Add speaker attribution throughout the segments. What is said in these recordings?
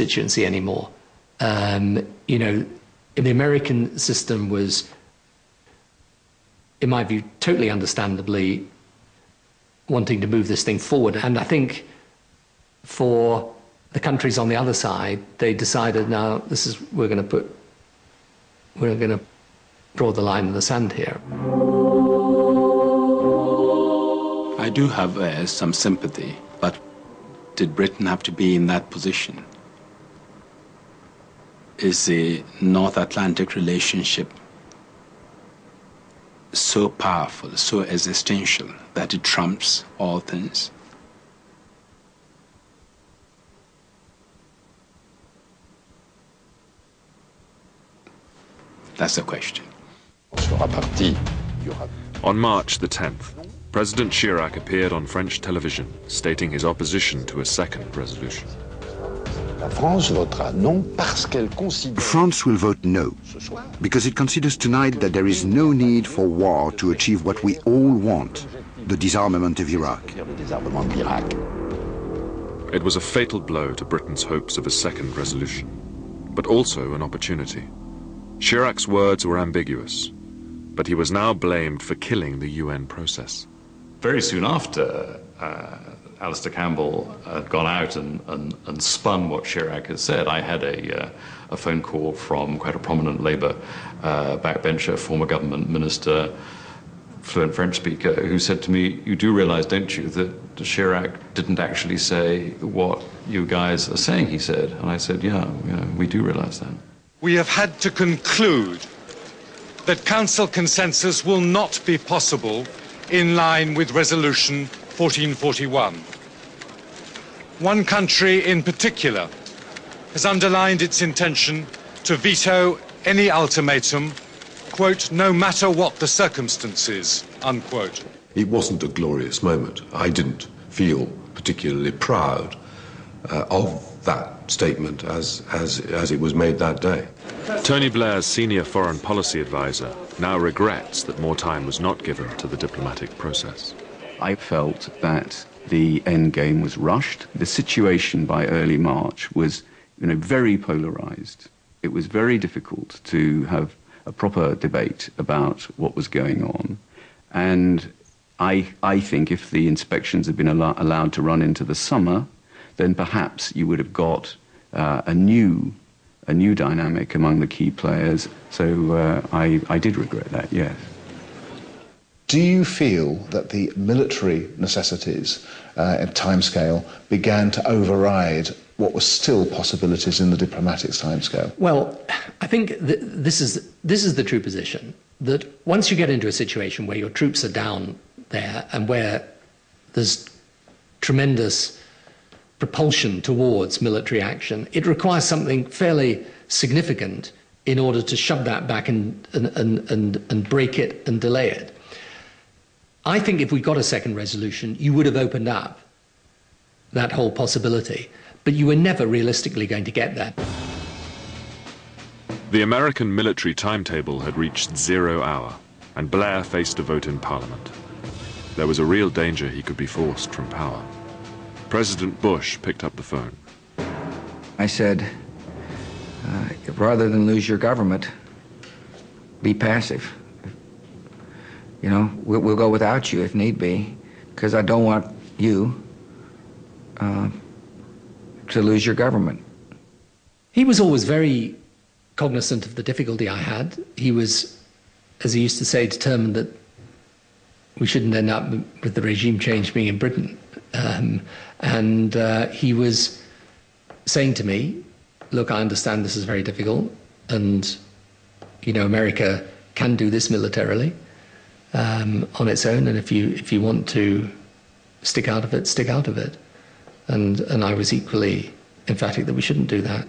Speaker 1: constituency anymore. You know, the American system was, in my view, totally understandably wanting to move this thing forward. And I think for the countries on the other side, they decided, now this is, we're going to draw the line in the sand here.
Speaker 2: I do have some sympathy, but did Britain have to be in that position? Is the North Atlantic relationship so powerful, so existential, that it trumps all things? That's the question.
Speaker 3: On March the 10th, President Chirac appeared on French television stating his opposition to a second resolution.
Speaker 4: France will vote no, because it considers tonight that there is no need for war to achieve what we all want, the disarmament of Iraq.
Speaker 3: It was a fatal blow to Britain's hopes of a second resolution, but also an opportunity. Chirac's words were ambiguous, but he was now blamed for killing the UN process.
Speaker 5: Very soon after, Alistair Campbell had gone out and spun what Chirac had said. I had a phone call from quite a prominent Labour backbencher, former government minister, fluent French speaker, who said to me, "You do realise, don't you, that Chirac didn't actually say what you guys are saying he said?" And I said, yeah, we do realise that.
Speaker 6: We have had to conclude that Council consensus will not be possible in line with Resolution 1441. One country in particular has underlined its intention to veto any ultimatum, quote, no matter what the circumstances, unquote.
Speaker 7: It wasn't a glorious moment. I didn't feel particularly proud of that statement as it was made that day.
Speaker 3: Tony Blair's senior foreign policy advisor now regrets that more time was not given to the diplomatic process.
Speaker 8: I felt that the end game was rushed. The situation by early March was, very polarized. It was very difficult to have a proper debate about what was going on. And I think if the inspections had been allowed to run into the summer, then perhaps you would have got a new dynamic among the key players. So I did regret that, yes.
Speaker 9: Do you feel that the military necessities and timescale began to override what were still possibilities in the diplomatic timescale?
Speaker 1: Well, I think this is the true position, that once you get into a situation where your troops are down there and where there's tremendous propulsion towards military action, it requires something fairly significant in order to shove that back and break it and delay it. I think if we got a second resolution, you would have opened up that whole possibility, but you were never realistically going to get that.
Speaker 3: The American military timetable had reached 0 hour, and Blair faced a vote in Parliament. There was a real danger he could be forced from power. President Bush picked up the phone.
Speaker 10: I said, rather than lose your government, be passive. We'll go without you if need be, because I don't want you to lose your government.
Speaker 1: He was always very cognizant of the difficulty I had. He was, as he used to say, determined that we shouldn't end up with the regime change being in Britain. And he was saying to me, look, I understand this is very difficult, and, America can do this militarily on its own, and if you want to stick out of it, stick out of it. And I was equally emphatic that we shouldn't do that.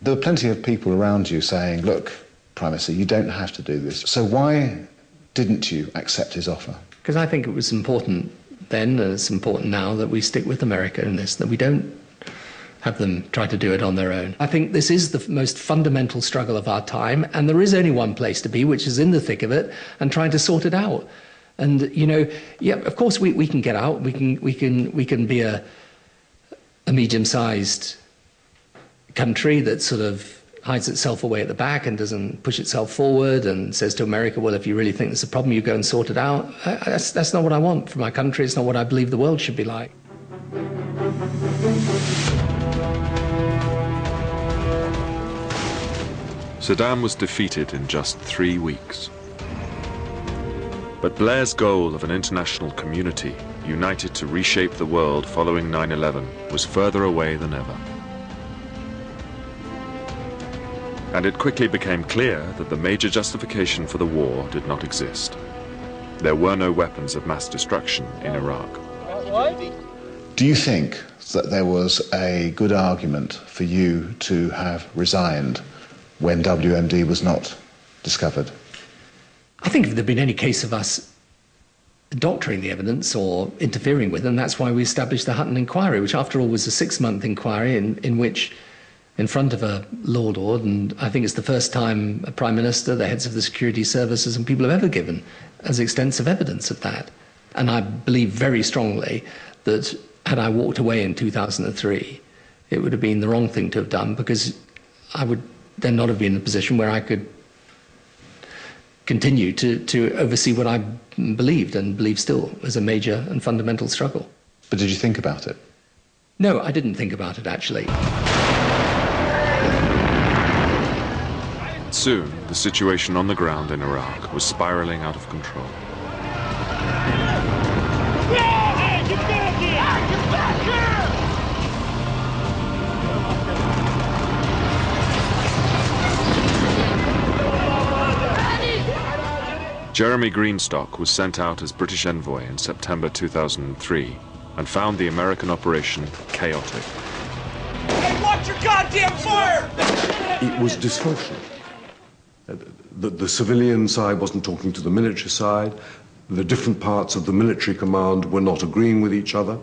Speaker 9: There were plenty of people around you saying, look, Prime Minister, you don't have to do this. So why didn't you accept his offer?
Speaker 1: Because I think it was important then, and it's important now, that we stick with America in this, that we don't have them try to do it on their own. I think this is the most fundamental struggle of our time, and there is only one place to be, which is in the thick of it and trying to sort it out. And, yeah, of course we can get out, we can be a medium-sized country that sort of hides itself away at the back and doesn't push itself forward and says to America, well, if you really think there's a problem, you go and sort it out. That's not what I want for my country. It's not what I believe the world should be like.
Speaker 3: Saddam was defeated in just 3 weeks. But Blair's goal of an international community united to reshape the world following 9/11 was further away than ever. And it quickly became clear that the major justification for the war did not exist. There were no weapons of mass destruction in Iraq.
Speaker 9: Do you think that there was a good argument for you to have resigned when WMD was not discovered?
Speaker 1: I think if there'd been any case of us doctoring the evidence or interfering with them, that's why we established the Hutton inquiry, which after all was a 6-month inquiry in which, in front of a law lord, and I think it's the first time a Prime Minister, the heads of the security services and people have ever given as extensive evidence of that. And I believe very strongly that had I walked away in 2003, it would have been the wrong thing to have done, because I would then not have been in a position where I could continue to oversee what I believed and believe still as a major and fundamental struggle.
Speaker 9: But did you think about it?
Speaker 1: No, I didn't think about it, actually.
Speaker 3: Soon, the situation on the ground in Iraq was spiraling out of control. Jeremy Greenstock was sent out as British envoy in September 2003 and found the American operation chaotic.
Speaker 11: Hey, watch your goddamn fire!
Speaker 7: It was dysfunctional. The civilian side wasn't talking to the military side. The different parts of the military command were not agreeing with each other.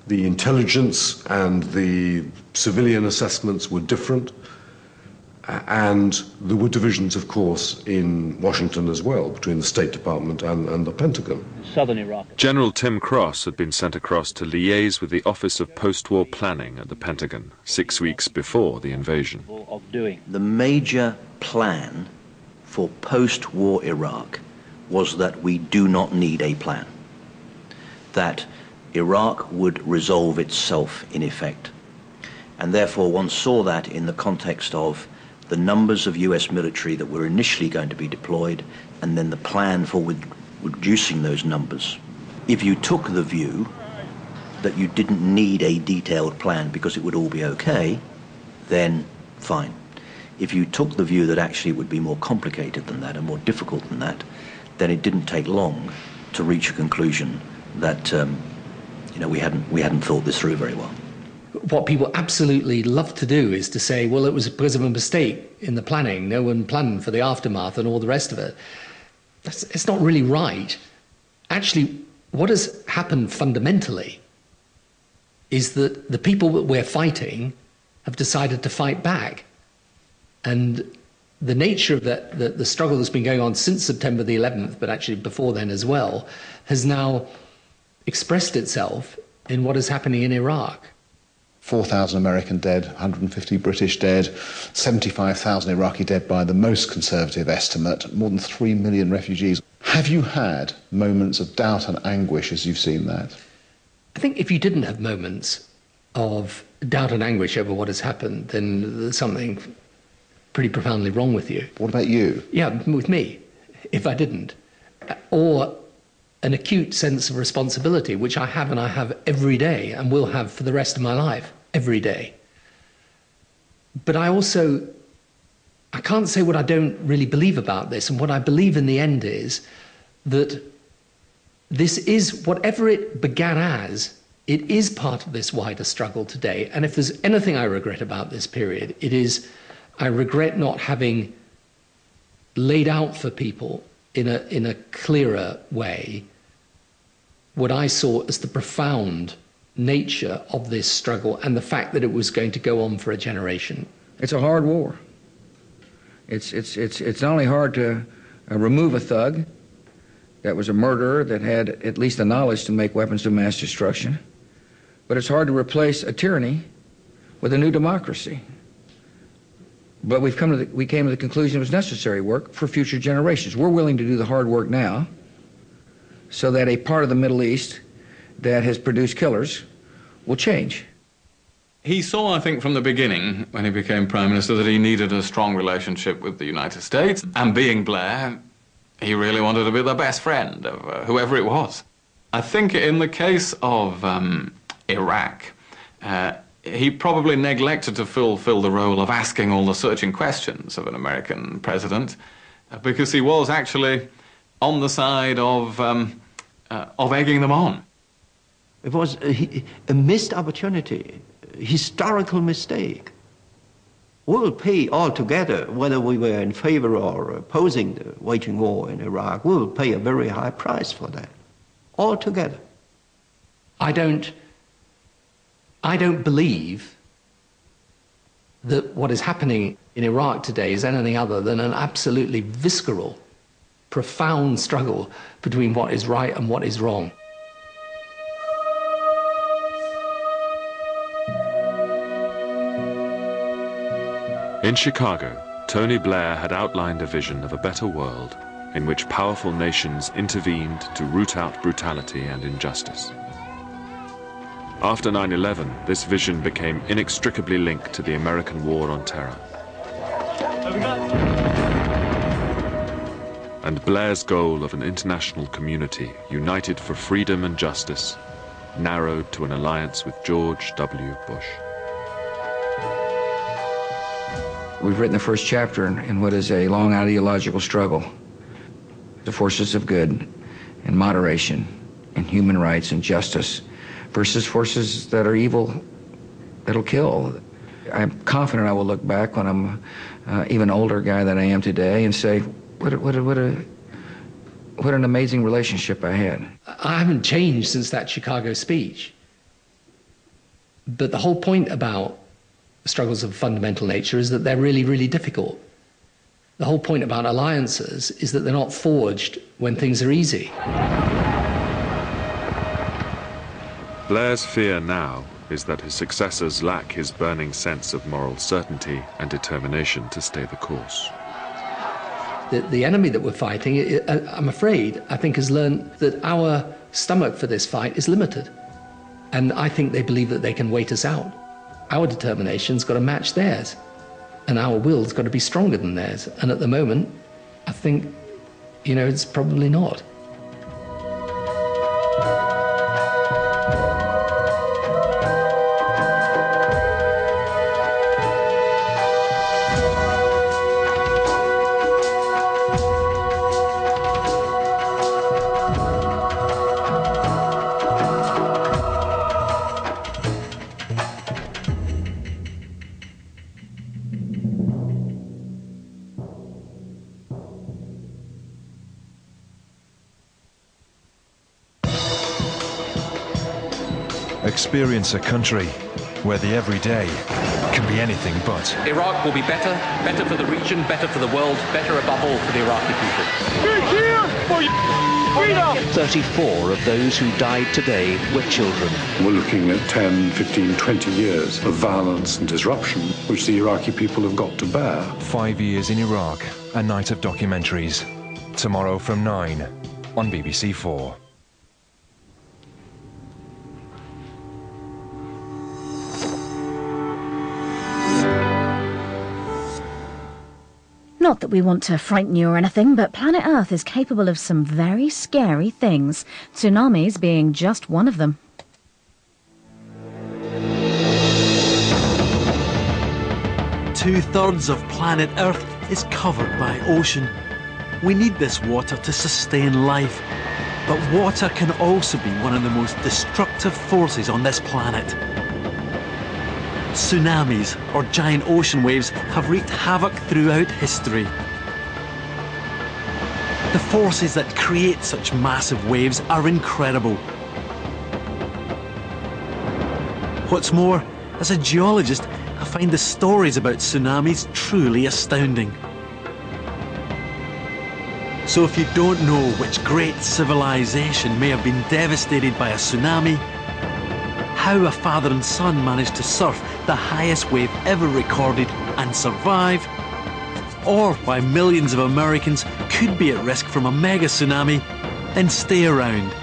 Speaker 7: The intelligence and the civilian assessments were different. And there were divisions, of course, in Washington as well, between the State Department and the Pentagon.
Speaker 12: Southern Iraq.
Speaker 3: General Tim Cross had been sent across to liaise with the Office of Post-War Planning at the Pentagon 6 weeks before the invasion.
Speaker 12: The major plan for post-war Iraq was that we do not need a plan. That Iraq would resolve itself in effect. And therefore one saw that in the context of the numbers of US military that were initially going to be deployed, and then the plan for reducing those numbers. If you took the view that you didn't need a detailed plan because it would all be okay, then fine. If you took the view that actually it would be more complicated than that and more difficult than that, then it didn't take long to reach a conclusion that we hadn't thought this through very well.
Speaker 1: What people absolutely love to do is to say, well, it was because of a mistake in the planning. No one planned for the aftermath and all the rest of it. It's not really right. Actually, what has happened fundamentally is that the people that we're fighting have decided to fight back. And the nature of the struggle that's been going on since September the 11th, but actually before then as well, has now expressed itself in what is happening in Iraq.
Speaker 9: 4,000 American dead, 150 British dead, 75,000 Iraqi dead by the most conservative estimate, more than 3 million refugees. Have you had moments of doubt and anguish as you've seen that?
Speaker 1: I think if you didn't have moments of doubt and anguish over what has happened, then there's something pretty profoundly wrong with you.
Speaker 9: What about you?
Speaker 1: Yeah, with me, if I didn't. Or an acute sense of responsibility, which I have, and I have every day and will have for the rest of my life, every day. But I can't say what I don't really believe about this, and what I believe in the end is that this is, whatever it began as, it is part of this wider struggle today. And if there's anything I regret about this period, it is I regret not having laid out for people in a clearer way what I saw as the profound nature of this struggle and the fact that it was going to go on for a generation.
Speaker 10: It's a hard war. It's not only hard to remove a thug that was a murderer that had at least the knowledge to make weapons of mass destruction, but it's hard to replace a tyranny with a new democracy. But we came to the conclusion it was necessary work for future generations. We're willing to do the hard work now so that a part of the Middle East that has produced killers will change.
Speaker 5: He saw, I think, from the beginning, when he became Prime Minister, that he needed a strong relationship with the United States. And being Blair, he really wanted to be the best friend of whoever it was. I think in the case of Iraq, he probably neglected to fulfill the role of asking all the searching questions of an American president, because he was actually on the side of egging them on.
Speaker 13: It was a missed opportunity, a historical mistake. We'll pay altogether, whether we were in favor or opposing the waging war in Iraq, we'll pay a very high price for that, altogether.
Speaker 1: I don't believe that what is happening in Iraq today is anything other than an absolutely visceral, profound struggle between what is right and what is wrong.
Speaker 3: In Chicago, Tony Blair had outlined a vision of a better world in which powerful nations intervened to root out brutality and injustice. After 9/11, this vision became inextricably linked to the American War on Terror. And Blair's goal of an international community united for freedom and justice narrowed to an alliance with George W. Bush.
Speaker 10: We've written the first chapter in what is a long ideological struggle. The forces of good and moderation and human rights and justice versus forces that are evil, that'll kill. I'm confident I will look back when I'm even older guy than I am today and say, what an amazing relationship I had.
Speaker 1: I haven't changed since that Chicago speech. But the whole point about struggles of fundamental nature is that they're really, really difficult. The whole point about alliances is that they're not forged when things are easy.
Speaker 3: Blair's fear now is that his successors lack his burning sense of moral certainty and determination to stay the course.
Speaker 1: The enemy that we're fighting, I'm afraid, I think has learned that our stomach for this fight is limited. And I think they believe that they can wait us out. Our determination's got to match theirs, and our will's got to be stronger than theirs. And at the moment, I think, it's probably not.
Speaker 14: Experience a country where the everyday can be anything but.
Speaker 15: Iraq will be better, better for the region, better for the world, better above all for the Iraqi people.
Speaker 11: We're here for freedom!
Speaker 12: 34 of those who died today were children.
Speaker 7: We're looking at 10, 15, 20 years of violence and disruption, which the Iraqi people have got to bear.
Speaker 14: 5 years in Iraq, a night of documentaries. Tomorrow from 9 on BBC4.
Speaker 16: Not that we want to frighten you or anything, but planet Earth is capable of some very scary things, tsunamis being just one of them.
Speaker 17: Two-thirds of planet Earth is covered by ocean. We need this water to sustain life. But water can also be one of the most destructive forces on this planet. Tsunamis, or giant ocean waves, have wreaked havoc throughout history. The forces that create such massive waves are incredible. What's more, as a geologist, I find the stories about tsunamis truly astounding. So if you don't know which great civilization may have been devastated by a tsunami, how a father and son managed to surf the highest wave ever recorded, and survive, or why millions of Americans could be at risk from a mega tsunami, then stay around.